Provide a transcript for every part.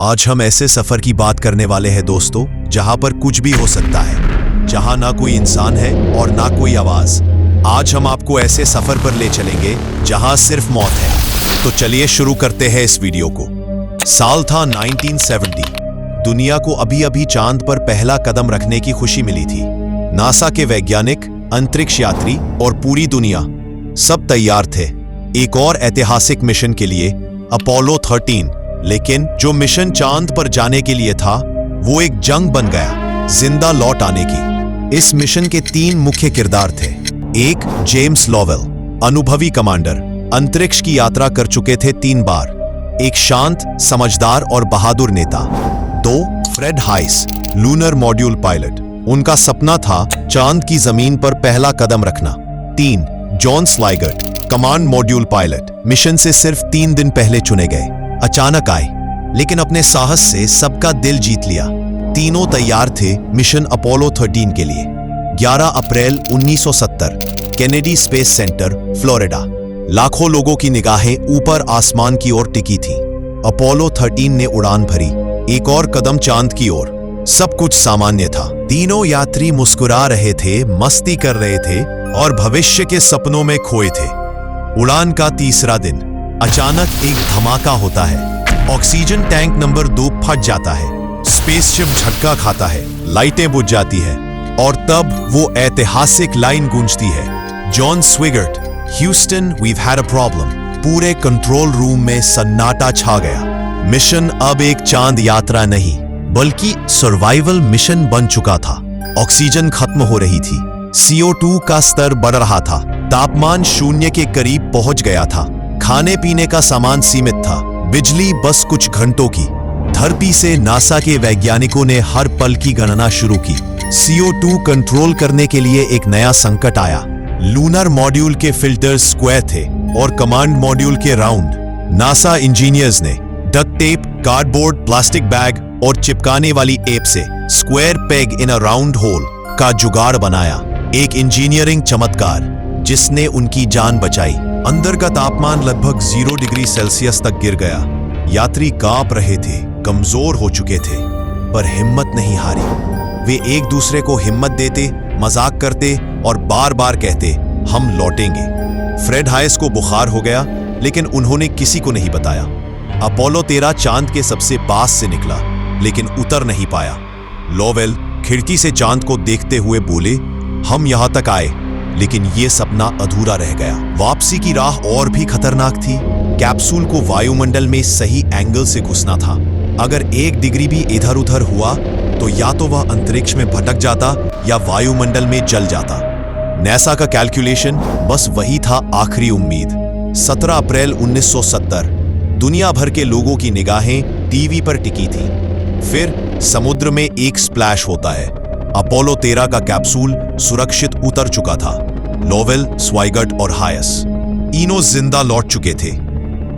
आज हम ऐसे सफर की बात करने वाले हैं दोस्तों, जहां पर कुछ भी हो सकता है, जहां ना कोई इंसान है और ना कोई आवाज। आज हम आपको ऐसे सफर पर ले चलेंगे जहां सिर्फ मौत है। तो चलिए शुरू करते हैं इस वीडियो को। साल था 1970। दुनिया को अभी अभी चांद पर पहला कदम रखने की खुशी मिली थी। नासा के वैज्ञानिक, अंतरिक्ष यात्री और पूरी दुनिया सब तैयार थे एक और ऐतिहासिक मिशन के लिए, अपोलो 13। लेकिन जो मिशन चांद पर जाने के लिए था, वो एक जंग बन गया जिंदा लौट आने की। इस मिशन के 3 मुख्य किरदार थे। एक, जेम्स लोवेल, अनुभवी कमांडर, अंतरिक्ष की यात्रा कर चुके थे 3 बार। एक शांत, समझदार और बहादुर नेता। 2, फ्रेड हाइस, लूनर मॉड्यूल पायलट, उनका सपना था चांद की जमीन पर पहला कदम रखना। 3, John Swigert, command module pilot, mission से सिर्फ 3 दिन पहले चुने गए। अचानक आए, लेकिन अपने साहस से सबका दिल जीत लिया। तीनों तैयार थे मिशन अपोलो 13 के लिए। 11 अप्रैल 1970, केनेडी स्पेस सेंटर, फ्लोरिडा। लाखों लोगों की निगाहें ऊपर आसमान की ओर टिकी थी। अपोलो 13 ने उड़ान भरी, एक और कदम चांद की ओर। सब कुछ सामान्य था। तीनों यात्री मुस्कुरा रहे थे, मस्ती कर रहे थे और भविष्य के सपनों में खोए थे। उड़ान का तीसरा दिन, अचानक एक धमाका होता है। ऑक्सीजन टैंक नंबर 2 फट जाता है। स्पेसशिप झटका खाता है, लाइटें बुझ जाती है और तब वो ऐतिहासिक लाइन गूंजती है, John Swigert, Houston, we've had a problem. पूरे कंट्रोल रूम में सन्नाटा छा गया। मिशन अब एक चांद यात्रा नहीं, बल्कि सर्वाइवल मिशन बन चुका था। ऑक्सीजन खत्म हो रही थी, CO2 का स्तर बढ़ रहा था, तापमान 0 के करीब पहुंच गया था। खाने पीने का सामान सीमित था, बिजली बस कुछ घंटों की। धरती से नासा के वैज्ञानिकों ने हर पल की गणना शुरू की। CO2 कंट्रोल करने के लिए एक नया संकट आया। लूनर मॉड्यूल के फिल्टर्स स्क्वायर थे और कमांड मॉड्यूल के राउंड। नासा इंजीनियर्स ने duct tape, cardboard, plastic bag और चिपकाने वाली टेप से स्क्वायर पेग इन अ राउंड होल का जुगाड़ बनाया। एक इंजीनियरिंग चमत्कार जिसने उनकी जान बचाई। अंदर का तापमान लगभग 0 डिग्री सेल्सियस तक गिर गया। यात्री कांप रहे थे, कमजोर हो चुके थे, पर हिम्मत नहीं हारी। वे एक दूसरे को हिम्मत देते, मजाक करते और बार बार कहते, हम लौटेंगे। फ्रेड हाइस को बुखार हो गया, लेकिन उन्होंने किसी को नहीं बताया। अपोलो 13 चांद के सबसे पास से निकला, लेकिन उतर नहीं पाया। लोवेल खिड़की से चांद को देखते हुए बोले, हम यहां तक आए, लेकिन ये सपना अधूरा रह गया। वापसी की राह और भी खतरनाक थी। कैप्सूल को वायुमंडल में सही एंगल से घुसना था। अगर 1 डिग्री भी इधर उधर हुआ तो या तो वह अंतरिक्ष में भटक जाता या वायुमंडल में जल जाता। नासा का कैलकुलेशन बस वही था आखिरी उम्मीद। 17 अप्रैल 1970, दुनिया भर के लोगों की निगाहें टीवी पर टिकी थी। फिर समुद्र में एक स्प्लैश होता है। अपोलो 13 का कैप्सूल सुरक्षित उतर चुका था। लोवेल, स्वाइगर्ट और हायस तीनों जिंदा लौट चुके थे।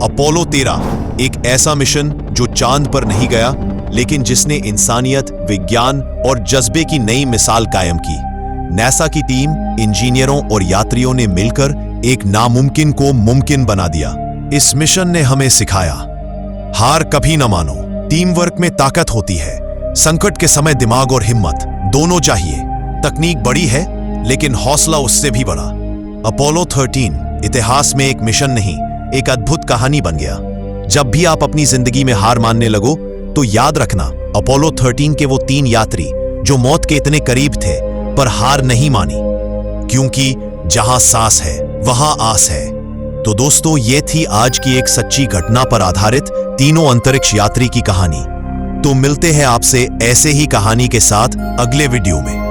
अपोलो 13 एक ऐसा मिशन जो चांद पर नहीं गया, लेकिन जिसने इंसानियत, विज्ञान और जज्बे की नई मिसाल कायम की। नासा की टीम, इंजीनियरों और यात्रियों ने मिलकर एक नामुमकिन को मुमकिन बना दिया। इस मिशन ने हमें सिखाया, हार कभी न मानो, टीम वर्क में ताकत होती है। संकट के समय दिमाग और हिम्मत दोनों चाहिए। तकनीक बड़ी है, लेकिन हौसला उससे भी बड़ा। अपोलो 13 इतिहास में एक मिशन नहीं, एक अद्भुत कहानी बन गया। जब भी आप अपनी जिंदगी में हार मानने लगो, तो याद रखना, अपोलो 13 के वो 3 यात्री जो मौत के इतने करीब थे, पर हार नहीं मानी, क्योंकि जहां सांस है वहां आस है। तो दोस्तों, ये थी आज की एक सच्ची घटना पर आधारित तीनों अंतरिक्ष यात्री की कहानी। तो मिलते हैं आपसे ऐसे ही कहानी के साथ अगले वीडियो में।